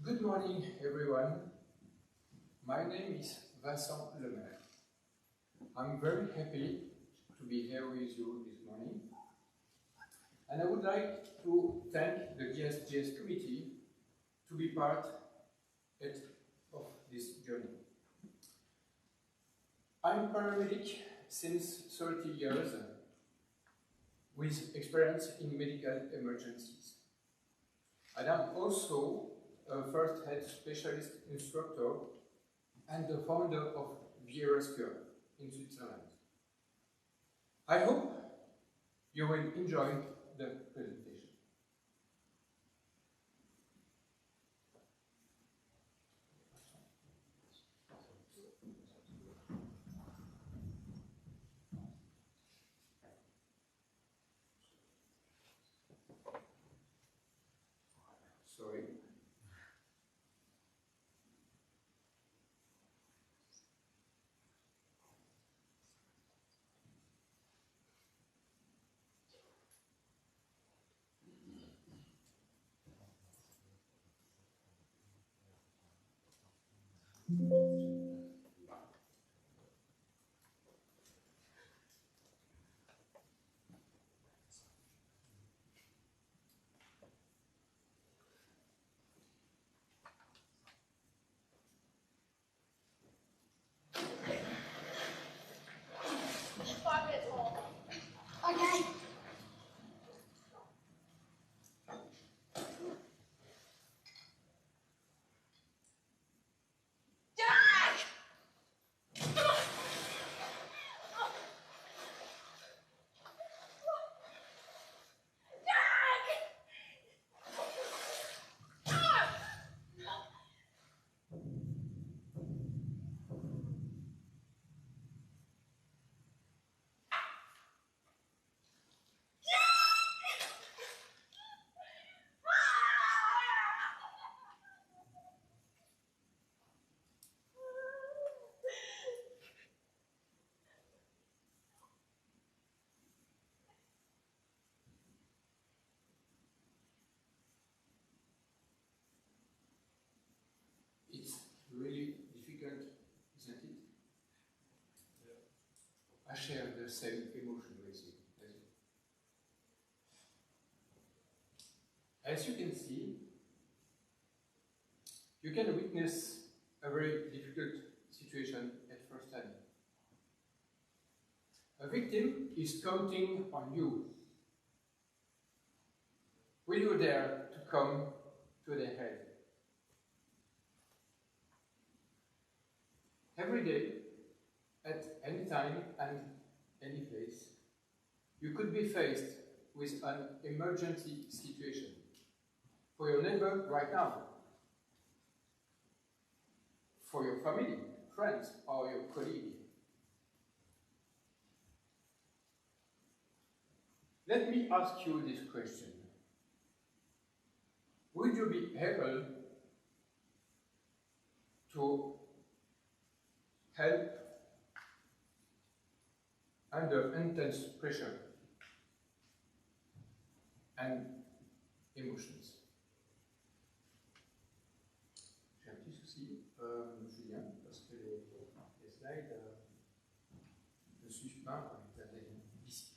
Good morning, everyone. My name is Vincent Lemaire. I'm very happy to be here with you this morning. And I would like to thank the GSGS committee to be part of this journey. I'm paramedic since 30 years with experience in medical emergencies. And I'm also a first aid specialist instructor and the founder of Vrescuer in Switzerland. I hope you will enjoy the presentation. Sorry. Okay. It's really difficult, isn't it? Yeah. I share the same emotion with you. As you can see, you can witness a very difficult situation at first hand. A victim is counting on you. Will you dare to come to their head? Every day, at any time and any place, you could be faced with an emergency situation for your neighbor right now, for your family, friends, or your colleague. Let me ask you this question. Would you be able to help under intense pressure and emotions? J'ai un petit souci, Julien, parce que les slides ne suivent pas ici.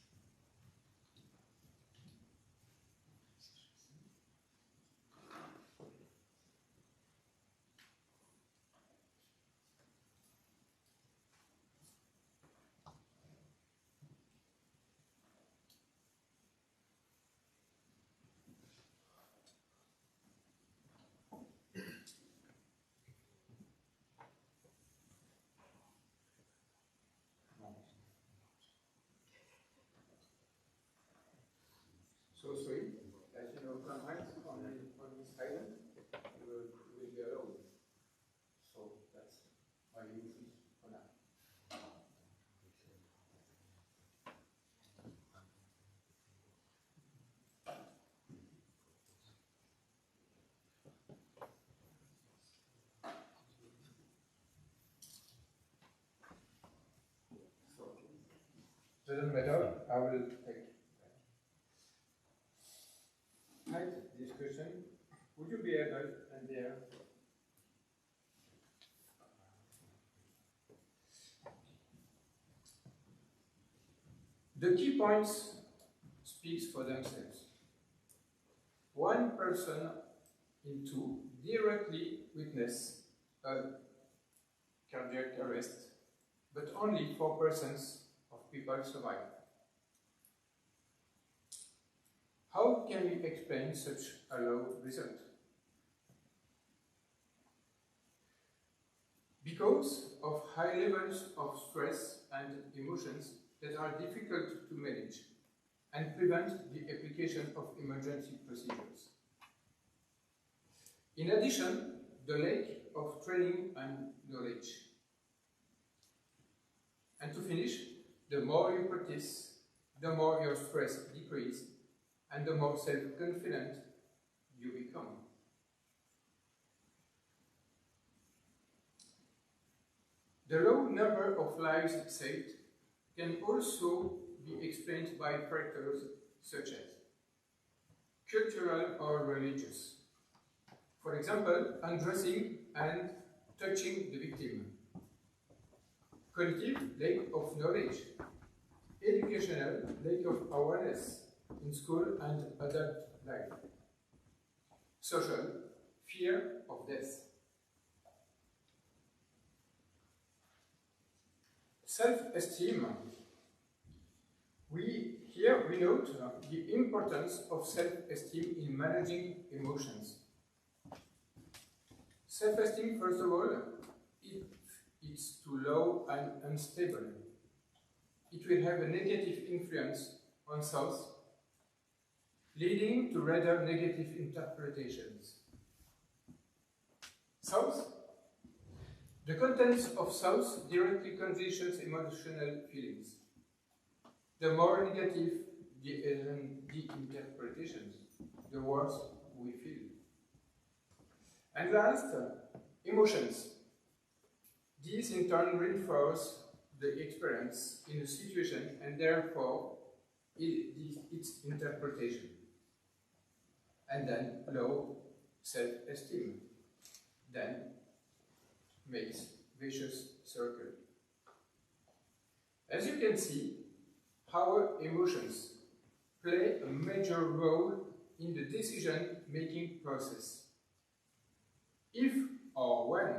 So sorry, as you know, contact on this island, you will be alone. So that's why you use it for now. So doesn't matter, I will take discussion Would you be able, and there, the key points speaks for themselves. One person in two directly witness a cardiac arrest, but only 4% of people survive. How can we explain such a low result? Because of high levels of stress and emotions that are difficult to manage and prevent the application of emergency procedures. In addition, the lack of training and knowledge. And to finish, the more you practice, the more your stress decreases and the more self-confident you become. The low number of lives saved can also be explained by factors such as cultural or religious. For example, undressing and touching the victim. Cognitive lack of knowledge. Educational lack of awareness in school and adult life. Social fear of death. Self-esteem. Here we note the importance of self-esteem in managing emotions. Self-esteem, first of all, if it's too low and unstable, it will have a negative influence on thoughts, leading to rather negative interpretations. Thoughts. The contents of thoughts directly conditions emotional feelings. The more negative the interpretations, the worse we feel. And last, emotions. These in turn reinforce the experience in a situation and therefore its interpretation. And then low self-esteem. Then makes vicious circle. As you can see, our emotions play a major role in the decision-making process. If or when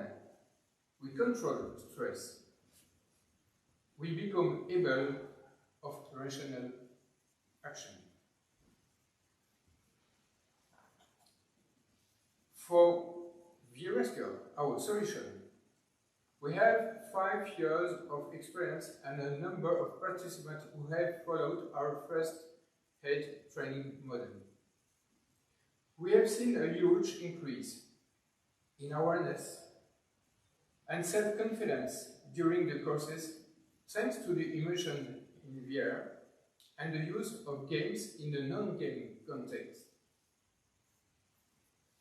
we control stress, we become able of rational action. For Vrescuer, our solution, we have 5 years of experience and a number of participants who have followed our first head training model. We have seen a huge increase in awareness and self-confidence during the courses thanks to the immersion in VR and the use of games in the non-game context.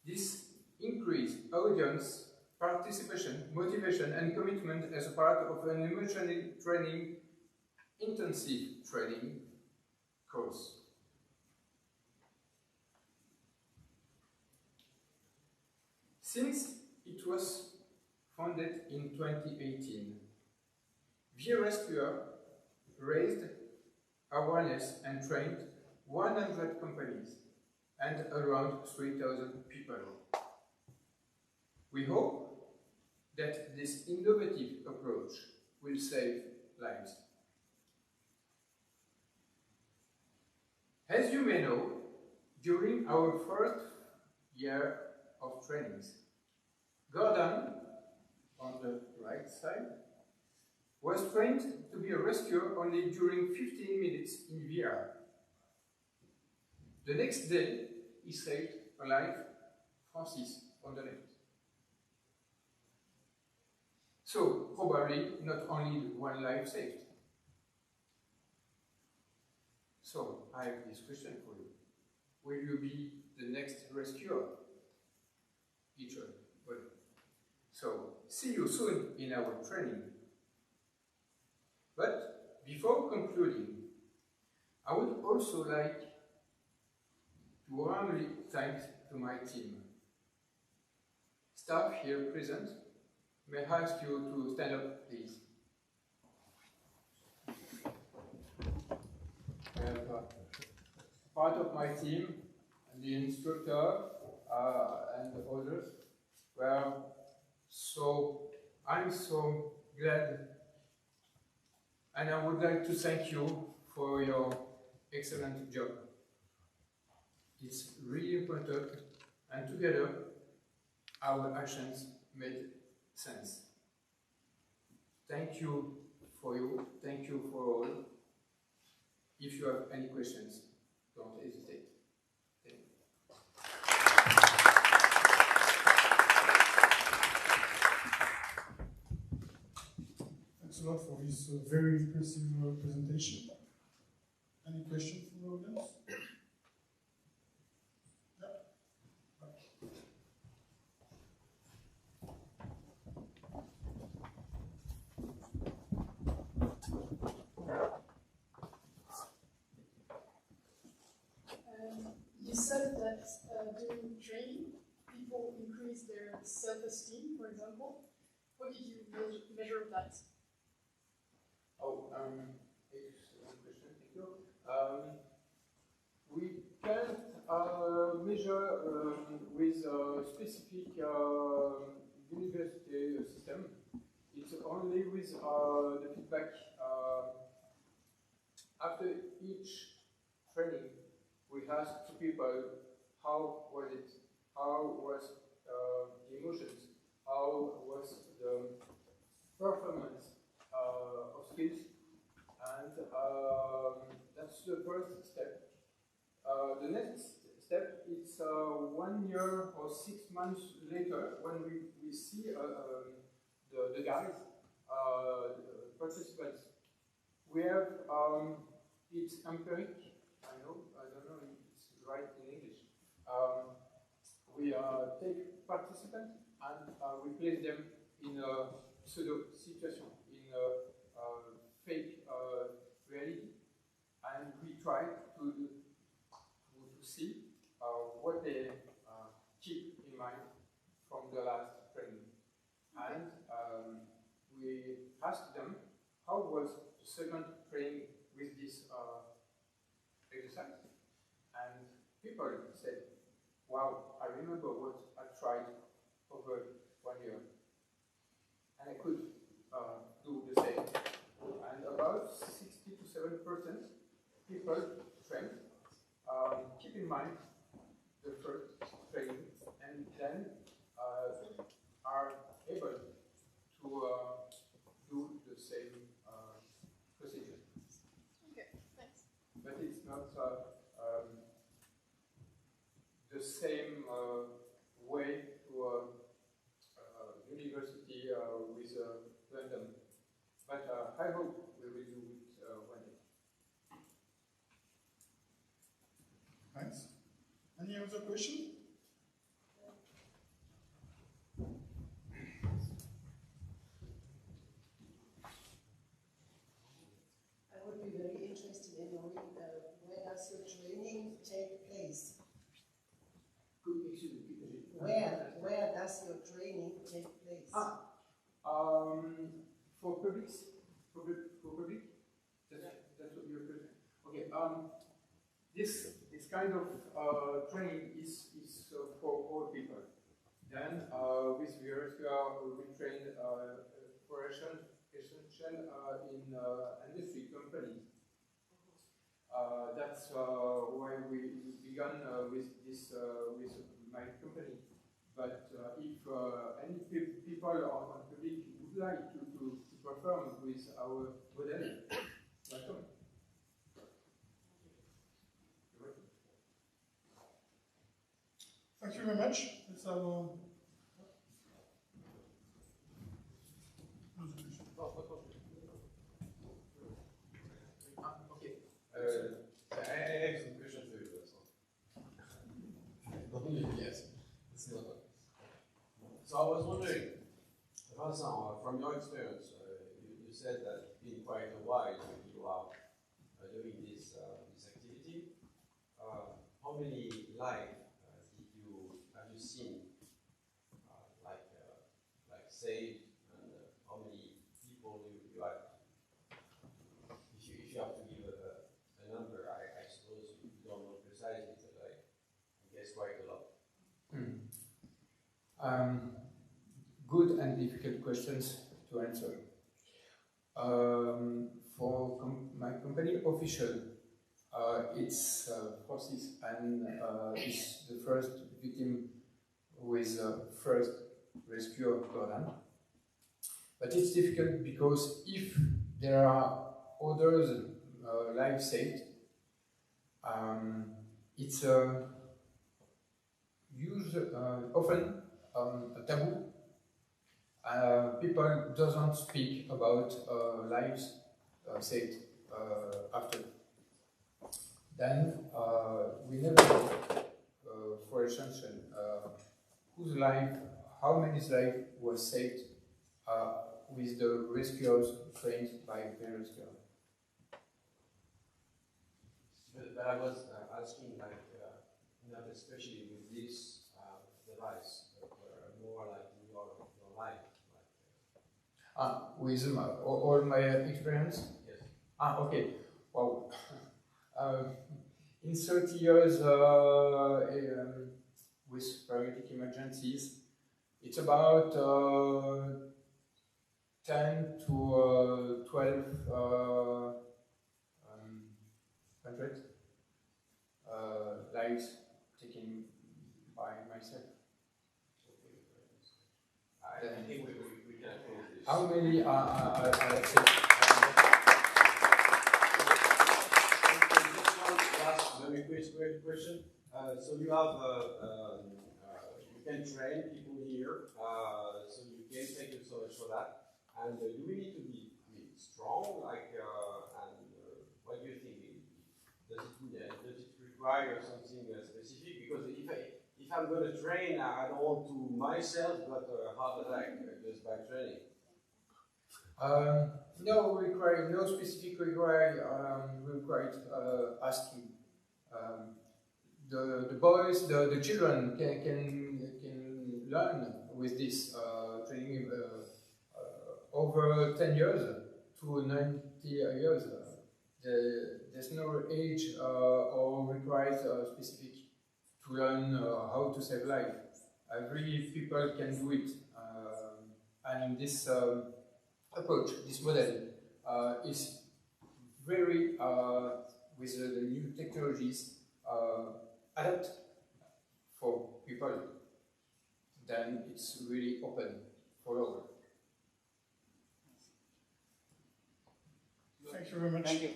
This increased audience participation, motivation, and commitment as a part of an emotional training, intensive training course. Since it was founded in 2018, Vrescuer raised awareness and trained 100 companies and around 3,000 people. We hope that this innovative approach will save lives. As you may know, during our first year of trainings, Gordon, on the right side, was trained to be a rescuer only during 15 minutes in VR. The next day, he saved a life, Francis, on the left. So, probably not only one life saved. So, I have this question for you. Will you be the next rescuer? Each one. Well, so, see you soon in our training. But, before concluding, I would also like to warmly thank to my team, staff here present, may I ask you to stand up, please. I have part of my team, the instructor and the others. Well, I'm so glad, and I would like to thank you for your excellent job. It's really important, and together our actions made sense. Thank you for you, thank you for all. If you have any questions, don't hesitate. Thank you. Thanks a lot for this very impressive presentation. Any questions from the audience? You said that during training, people increase their self-esteem, for example. What did you measure that? Oh, excellent question, thank you. We can't measure with a specific university system. It's only with the feedback after each training. We asked people how was it, how was the emotions, how was the performance of skills, and that's the first step. The next step is 1 year or 6 months later when we see the guys, the participants. We have it's empiric. I don't know if it's right in English. We take participants and we place them in a pseudo situation, in a fake reality, and we try to see what they keep in mind from the last training. And we ask them how was the second training with this exercise, and people said, wow, I remember what I tried over 1 year, and I could do the same. And about 60 to 7% people trained keep in mind the first training, and then are able to do the same procedure. Okay, thanks. But it's not the same way to university with random. But I hope we will do it one day. Thanks. Any other question? I would be very interested in knowing where does your training take place? Where does your training take place? For public, that's what you're question. Okay. This kind of training is for all people. Then with Vrescuer we train for essential in industry companies. That's why we began with this with my company. But if any people on public would like to perform with our model, welcome. Thank you very much. Let's have Okay. I have some questions for you, Vincent. Yes. So I was wondering, Vincent, from your experience, you said that it's been quite a while you are doing this activity. How many live have you seen, like saved and how many people you have. If you have to give a number, I suppose you don't know precisely, but I guess quite a lot. Good and difficult questions to answer. For my company official, it's Francis and is the first victim with first Vrescuer program. But it's difficult because if there are others life saved, it's often a taboo. People doesn't speak about lives saved after. Then we never know, for example, whose life, how many lives was saved with the rescuers trained by Vrescuer. But I was asking, like, not especially with this device, but more like in your life. With all my experience? Yes. Okay. Wow. In 30 years with paramedic emergencies, it's about 10 to 12 hundred lives taken by myself. I think we can close this. How many are saved? Just one last very quick question. So you have you can train people here, so you can thank you so much for that. And do we need to be strong? Like, what do you think? Does it require something specific? Because if I'm going to train, I don't want to myself got a heart attack just by training. No specific required asking. The boys, the children can learn with this training over 10 years to 90 years. There's no age or required specific to learn how to save life. Every people can do it, and this approach, this model, is very with the new technologies adapt for people. Then it's really open for all. Thank you very much. Thank you.